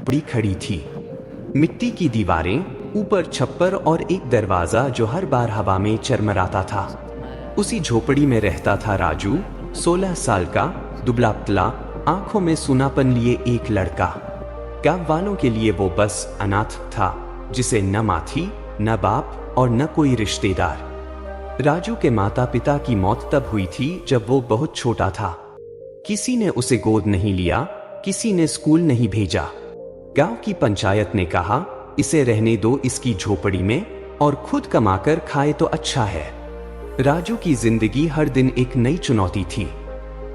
झोपड़ी खड़ी थी। मिट्टी की दीवारें, ऊपर छप्पर और एक दरवाजा जो हर बार हवा में चरमराता था। उसी झोपड़ी में रहता था राजू, 16 साल का, दुबला पतला, आंखों में सूनापन लिए एक लड़का। गांव वालों के लिए वो बस अनाथ था, जिसे न माँ थी, न बाप और न कोई रिश्तेदार। राजू के माता पिता की मौत तब हुई थी जब वो बहुत छोटा था। किसी ने उसे गोद नहीं लिया, किसी ने स्कूल नहीं भेजा। गांव की पंचायत ने कहा, इसे रहने दो इसकी झोपड़ी में और खुद कमाकर खाए तो अच्छा है। राजू की जिंदगी हर दिन एक नई चुनौती थी।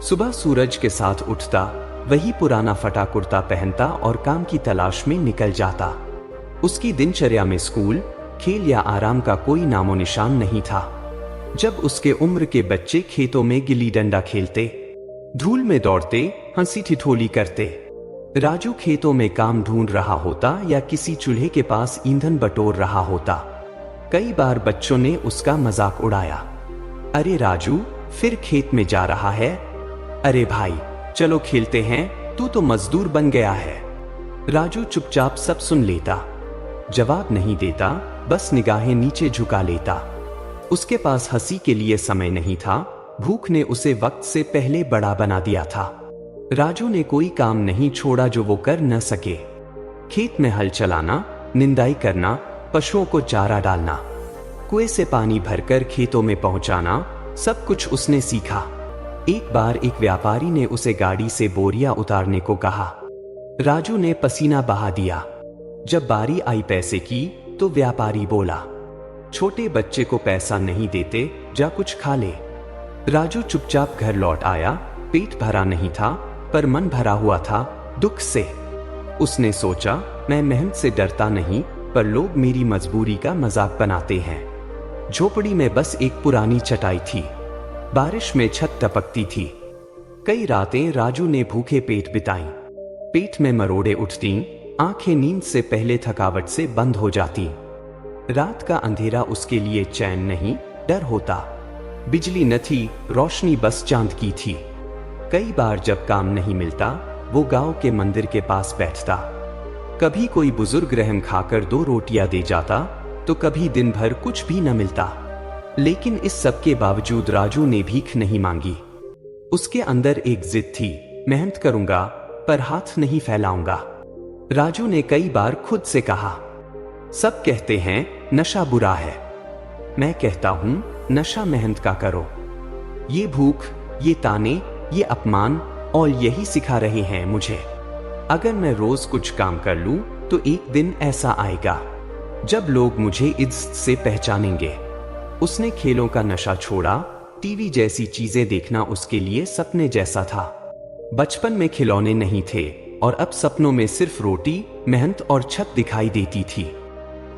सुबह सूरज के साथ उठता, वही पुराना फटा कुर्ता पहनता और काम की तलाश में निकल जाता। उसकी दिनचर्या में स्कूल, खेल या आराम का कोई नामो निशान नहीं था। जब उसके उम्र के बच्चे खेतों में गिल्ली डंडा खेलते, धूल में दौड़ते, हंसी ठिठोली करते, राजू खेतों में काम ढूंढ रहा होता या किसी चूल्हे के पास ईंधन बटोर रहा होता। कई बार बच्चों ने उसका मजाक उड़ाया, अरे राजू फिर खेत में जा रहा है, अरे भाई चलो खेलते हैं, तू तो मजदूर बन गया है। राजू चुपचाप सब सुन लेता, जवाब नहीं देता, बस निगाहें नीचे झुका लेता। उसके पास हंसी के लिए समय नहीं था, भूख ने उसे वक्त से पहले बड़ा बना दिया था। राजू ने कोई काम नहीं छोड़ा जो वो कर न सके। खेत में हल चलाना, निंदाई करना, पशुओं को चारा डालना, कुएं से पानी भरकर खेतों में पहुंचाना, सब कुछ उसने सीखा। एक बार एक व्यापारी ने उसे गाड़ी से बोरियां उतारने को कहा। राजू ने पसीना बहा दिया। जब बारी आई पैसे की तो व्यापारी बोला, छोटे बच्चे को पैसा नहीं देते, जा कुछ खा ले। राजू चुपचाप घर लौट आया। पेट भरा नहीं था, पर मन भरा हुआ था दुख से। उसने सोचा, मैं मेहनत से डरता नहीं, पर लोग मेरी मजबूरी का मजाक बनाते हैं। झोपड़ी में बस एक पुरानी चटाई थी। बारिश में छत टपकती थी। कई रातें राजू ने भूखे पेट बिताई। पेट में मरोड़े उठती, आंखें नींद से पहले थकावट से बंद हो जाती। रात का अंधेरा उसके लिए चैन नहीं, डर होता। बिजली न थी, रोशनी बस चांद की थी। कई बार जब काम नहीं मिलता, वो गांव के मंदिर के पास बैठता। कभी कोई बुजुर्ग रहम खाकर 2 रोटियां दे जाता, तो कभी दिन भर कुछ भी न मिलता। लेकिन इस सब के बावजूद राजू ने भीख नहीं मांगी। उसके अंदर एक जिद थी, मेहनत करूंगा पर हाथ नहीं फैलाऊंगा। राजू ने कई बार खुद से कहा, सब कहते हैं नशा बुरा है, मैं कहता हूं नशा मेहनत का करो। ये भूख, ये ताने, ये अपमान और यही सिखा रहे हैं मुझे। अगर मैं रोज कुछ काम कर लूं तो एक दिन ऐसा आएगा जब लोग मुझे इज्जत से पहचानेंगे। उसने खेलों का नशा छोड़ा। टीवी जैसी चीजें देखना उसके लिए सपने जैसा था। बचपन में खिलौने नहीं थे और अब सपनों में सिर्फ रोटी, मेहनत और छत दिखाई देती थी।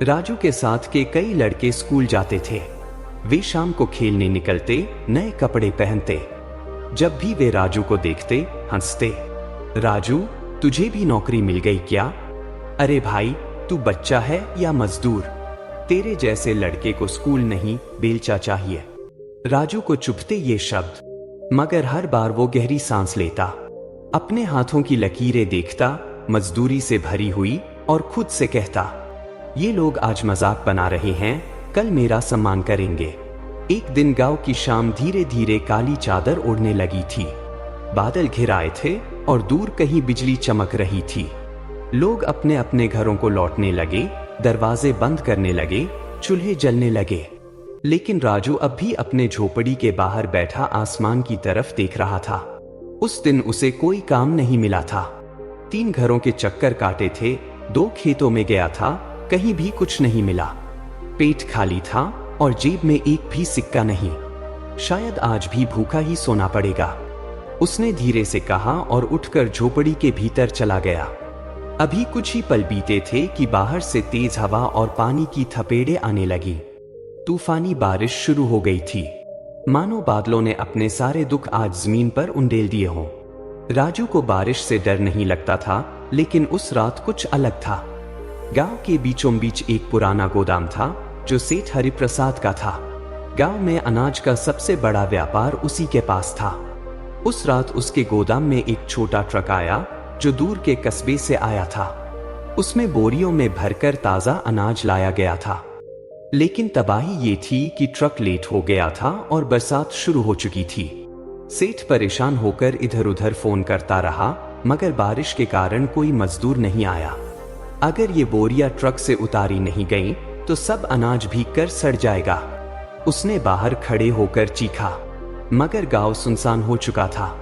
राजू के साथ के कई लड़के स्कूल जाते थे। वे शाम को खेलने निकलते, नए कपड़े पहनते। जब भी वे राजू को देखते, हंसते, राजू तुझे भी नौकरी मिल गई क्या? अरे भाई तू बच्चा है या मजदूर? तेरे जैसे लड़के को स्कूल नहीं, बेलचा चाहिए। राजू को चुभते ये शब्द, मगर हर बार वो गहरी सांस लेता। अपने हाथों की लकीरें देखता, मजदूरी से भरी हुई, और खुद से कहता, ये लोग आज मजाक बना रहे हैं, कल मेरा सम्मान करेंगे। एक दिन गांव की शाम धीरे धीरे काली चादर ओढ़ने लगी थी। बादल घिर आए थे और दूर कहीं बिजली चमक रही थी। लोग अपने अपने घरों को लौटने लगे, दरवाजे बंद करने लगे, चूल्हे जलने लगे। लेकिन राजू अब भी अपने झोपड़ी के बाहर बैठा आसमान की तरफ देख रहा था। उस दिन उसे कोई काम नहीं मिला था। 3 घरों के चक्कर काटे थे, 2 खेतों में गया था, कहीं भी कुछ नहीं मिला। पेट खाली था और जेब में एक भी सिक्का नहीं। शायद आज भी भूखा ही सोना पड़ेगा, उसने धीरे से कहा और उठकर झोपड़ी के भीतर चला गया। अभी कुछ ही पल बीते थे कि बाहर से तेज हवा और पानी की थपेड़े आने लगी। तूफानी बारिश शुरू हो गई थी, मानो बादलों ने अपने सारे दुख आज जमीन पर उंडेल दिए हों। राजू को बारिश से डर नहीं लगता था, लेकिन उस रात कुछ अलग था। गांव के बीचों बीच एक पुराना गोदाम था जो सेठ हरिप्रसाद का था। गांव में अनाज का सबसे बड़ा व्यापार उसी के पास था। उस रात उसके गोदाम में एक छोटा ट्रक आया जो दूर के कस्बे से आया था। उसमें बोरियों में भरकर ताजा अनाज लाया गया था। लेकिन तबाही ये थी कि ट्रक लेट हो गया था और बरसात शुरू हो चुकी थी। सेठ परेशान होकर इधर उधर फोन करता रहा, मगर बारिश के कारण कोई मजदूर नहीं आया। अगर ये बोरियां ट्रक से उतारी नहीं गईं, तो सब अनाज भीग कर सड़ जाएगा। उसने बाहर खड़े होकर चीखा, मगर गांव सुनसान हो चुका था।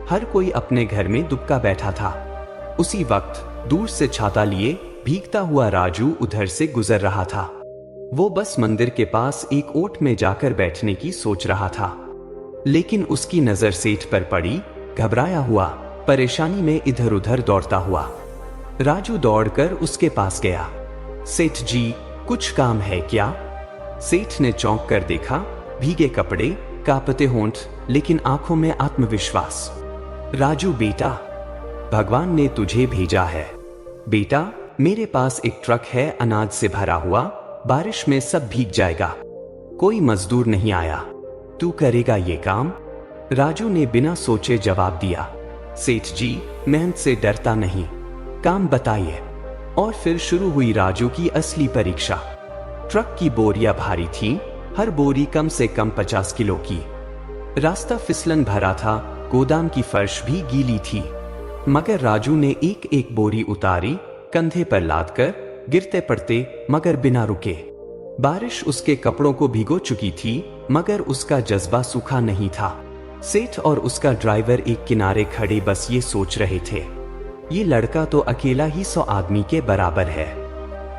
हर कोई अपने घर में दुबका बैठा था। उसी वक्त दूर से छाता लिए भीगता हुआ राजू उधर से गुजर रहा था। वो बस मंदिर के पास एक ओट में जाकर बैठने की सोच रहा था, लेकिन उसकी नजर सेठ पर पड़ी। घबराया हुआ, परेशानी में इधर उधर दौड़ता हुआ राजू दौड़कर उसके पास गया। सेठ जी, कुछ काम है क्या? सेठ ने चौंक कर देखा। भीगे कपड़े, कांपते होंठ, लेकिन आंखों में आत्मविश्वास। राजू बेटा, भगवान ने तुझे भेजा है। बेटा, मेरे पास एक ट्रक है अनाज से भरा हुआ, बारिश में सब भीग जाएगा। कोई मजदूर नहीं आया, तू करेगा ये काम? राजू ने बिना सोचे जवाब दिया। सेठ जी, मेहनत से डरता नहीं, काम बताइए। और फिर शुरू हुई राजू की असली परीक्षा। ट्रक की बोरियां भारी थीं, हर बोरी कम से कम 50 किलो की। रास्ता फिसलन भरा था, गोदाम की फर्श भी गीली थी। मगर राजू ने एक एक बोरी उतारी, कंधे पर लादकर, गिरते पड़ते मगर बिना रुके। बारिश उसके कपड़ों को भिगो चुकी थी, मगर उसका जज्बा सूखा नहीं था। सेठ और उसका ड्राइवर एक किनारे खड़े बस ये सोच रहे थे, ये लड़का तो अकेला ही 100 आदमी के बराबर है।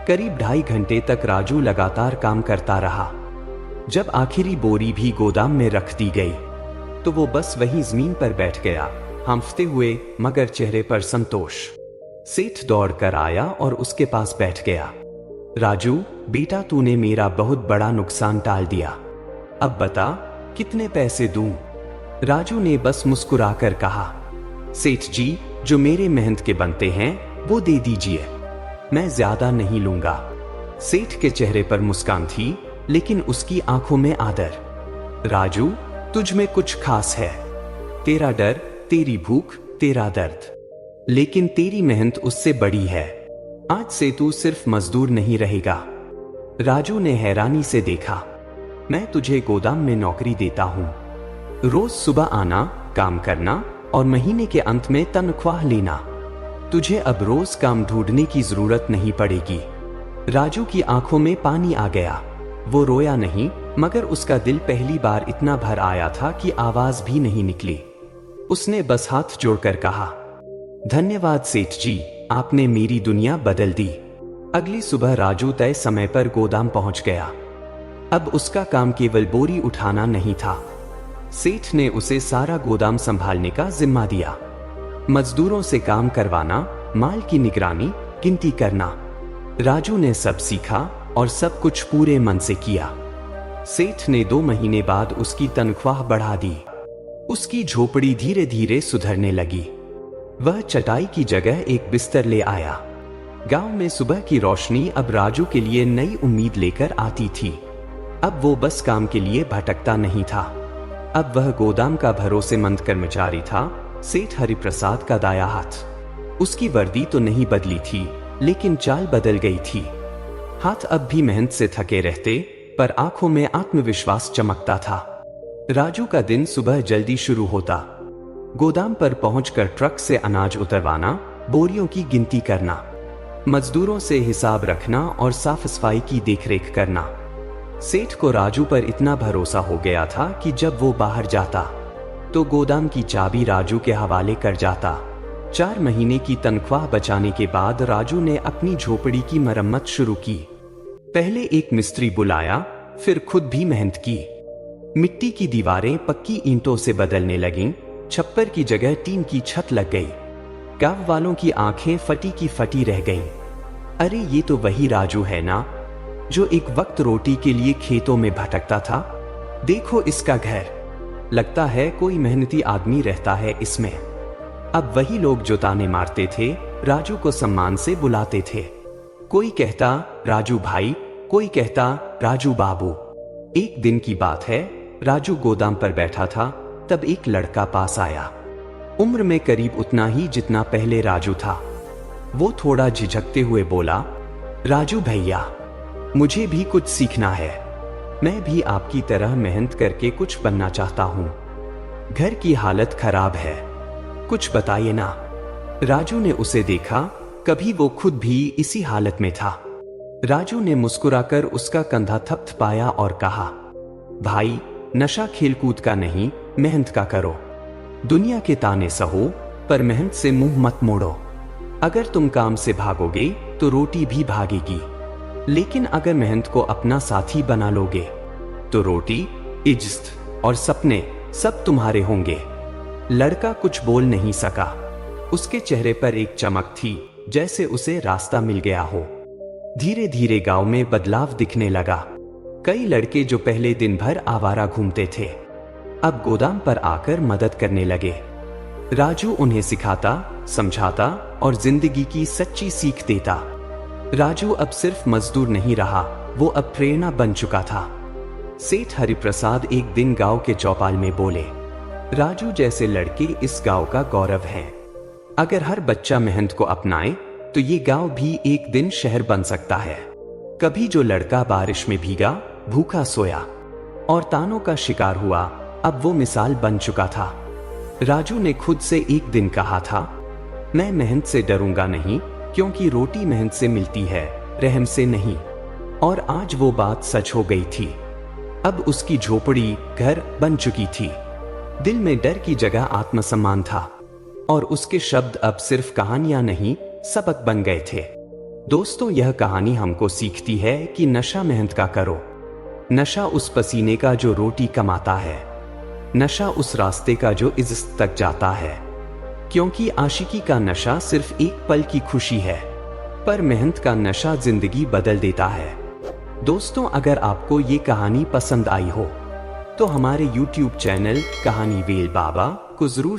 करीब 2.5 घंटे तक राजू लगातार काम करता रहा। जब आखिरी बोरी भी गोदाम में रख दी गई, तो वो बस वहीं जमीन पर बैठ गया, हांफते हुए, मगर चेहरे पर संतोष। सेठ दौड़कर आया और उसके पास बैठ गया। राजू बेटा, तूने मेरा बहुत बड़ा नुकसान टाल दिया। अब बता, कितने पैसे दूं? राजू ने बस मुस्कुराकर कहा, सेठ जी, जो मेरे मेहनत के बनते हैं वो दे दीजिए, मैं ज्यादा नहीं लूंगा। सेठ के चेहरे पर मुस्कान थी, लेकिन उसकी आंखों में आदर। राजू, तुझ में कुछ खास है। तेरा डर, तेरी भूख, तेरा दर्द, लेकिन तेरी मेहनत उससे बड़ी है। आज से तू सिर्फ मजदूर नहीं रहेगा। राजू ने हैरानी से देखा। मैं तुझे गोदाम में नौकरी देता हूं, रोज सुबह आना, काम करना और महीने के अंत में तनख्वाह लेना। तुझे अब रोज काम ढूंढने की जरूरत नहीं पड़ेगी। राजू की आंखों में पानी आ गया। वो रोया नहीं, मगर उसका दिल पहली बार इतना भर आया था कि आवाज भी नहीं निकली। उसने बस हाथ जोड़कर कहा, धन्यवाद सेठ जी, आपने मेरी दुनिया बदल दी। अगली सुबह राजू तय समय पर गोदाम पहुंच गया। अब उसका काम केवल बोरी उठाना नहीं था। सेठ ने उसे सारा गोदाम संभालने का जिम्मा दिया। मजदूरों से काम करवाना, माल की निगरानी, गिनती करना। राजू ने सब सीखा और सब कुछ पूरे मन से किया। सेठ ने 2 महीने बाद उसकी तनख्वाह बढ़ा दी। उसकी झोपड़ी धीरे धीरे सुधरने लगी। वह चटाई की जगह एक बिस्तर ले आया। गांव में सुबह की रोशनी अब राजू के लिए नई उम्मीद लेकर आती थी। अब वो बस काम के लिए भटकता नहीं था। अब वह गोदाम का भरोसेमंद कर्मचारी था, सेठ हरिप्रसाद का दाया हाथ। उसकी वर्दी तो नहीं बदली थी, लेकिन चाल बदल गई थी। हाथ अब भी मेहनत से थके रहते, पर आंखों में आत्मविश्वास चमकता था। राजू का दिन सुबह जल्दी शुरू होता। गोदाम पर पहुंचकर ट्रक से अनाज उतरवाना, बोरियों की गिनती करना, मजदूरों से हिसाब रखना और साफ सफाई की देखरेख करना। सेठ को राजू पर इतना भरोसा हो गया था कि जब वो बाहर जाता, तो गोदाम की चाबी राजू के हवाले कर जाता। 4 महीने की तनख्वाह बचाने के बाद राजू ने अपनी झोपड़ी की मरम्मत शुरू की। पहले एक मिस्त्री बुलाया, फिर खुद भी मेहनत की। मिट्टी की दीवारें पक्की ईंटों से बदलने लगीं, छप्पर की जगह टीन की छत लग गई। गांव वालों की आंखें फटी की फटी रह गईं। अरे ये तो वही राजू है ना, जो एक वक्त रोटी के लिए खेतों में भटकता था। देखो इसका घर, लगता है कोई मेहनती आदमी रहता है इसमें। अब वही लोग जो ताने मारते थे, राजू को सम्मान से बुलाते थे। कोई कहता राजू भाई, कोई कहता राजू बाबू। एक दिन की बात है, राजू गोदाम पर बैठा था, तब एक लड़का पास आया। उम्र में करीब उतना ही जितना पहले राजू था। वो थोड़ा झिझकते हुए बोला, राजू भैया, मुझे भी कुछ सीखना है। मैं भी आपकी तरह मेहनत करके कुछ बनना चाहता हूँ। घर की हालत खराब है, कुछ बताइए ना। राजू ने उसे देखा, कभी वो खुद भी इसी हालत में था। राजू ने मुस्कुराकर उसका कंधा थपथपाया और कहा, भाई, नशा खेलकूद का नहीं, मेहनत का करो। दुनिया के ताने सहो, पर मेहनत से मुंह मत मोड़ो। अगर तुम काम से भागोगे तो रोटी भी भागेगी, लेकिन अगर मेहनत को अपना साथी बना लोगे तो रोटी, इज्जत और सपने सब तुम्हारे होंगे। लड़का कुछ बोल नहीं सका। उसके चेहरे पर एक चमक थी, जैसे उसे रास्ता मिल गया हो। धीरे धीरे गांव में बदलाव दिखने लगा। कई लड़के जो पहले दिन भर आवारा घूमते थे, अब गोदाम पर आकर मदद करने लगे। राजू उन्हें सिखाता, समझाता और जिंदगी की सच्ची सीख देता। राजू अब सिर्फ मजदूर नहीं रहा, वो अब प्रेरणा बन चुका था। सेठ हरिप्रसाद एक दिन गांव के चौपाल में बोले, राजू जैसे लड़के इस गांव का गौरव हैं। अगर हर बच्चा मेहनत को अपनाए तो ये गांव भी एक दिन शहर बन सकता है। कभी जो लड़का बारिश में भीगा, भूखा सोया और तानों का शिकार हुआ, अब वो मिसाल बन चुका था। राजू ने खुद से एक दिन कहा था, मैं मेहनत से डरूंगा नहीं, क्योंकि रोटी मेहनत से मिलती है, रहम से नहीं। और आज वो बात सच हो गई थी। अब उसकी झोपड़ी घर बन चुकी थी। दिल में डर की जगह आत्मसम्मान था और उसके शब्द अब सिर्फ कहानियां नहीं, सबक बन गए थे। दोस्तों, यह कहानी हमको सीखती है कि नशा मेहनत का करो। नशा उस पसीने का जो रोटी कमाता है, नशा उस रास्ते का जो इज्जत तक जाता है। क्योंकि आशिकी का नशा सिर्फ एक पल की खुशी है, पर मेहनत का नशा जिंदगी बदल देता है। दोस्तों, अगर आपको ये कहानी पसंद आई हो तो हमारे YouTube चैनल कहानी वेल बाबा को जरूर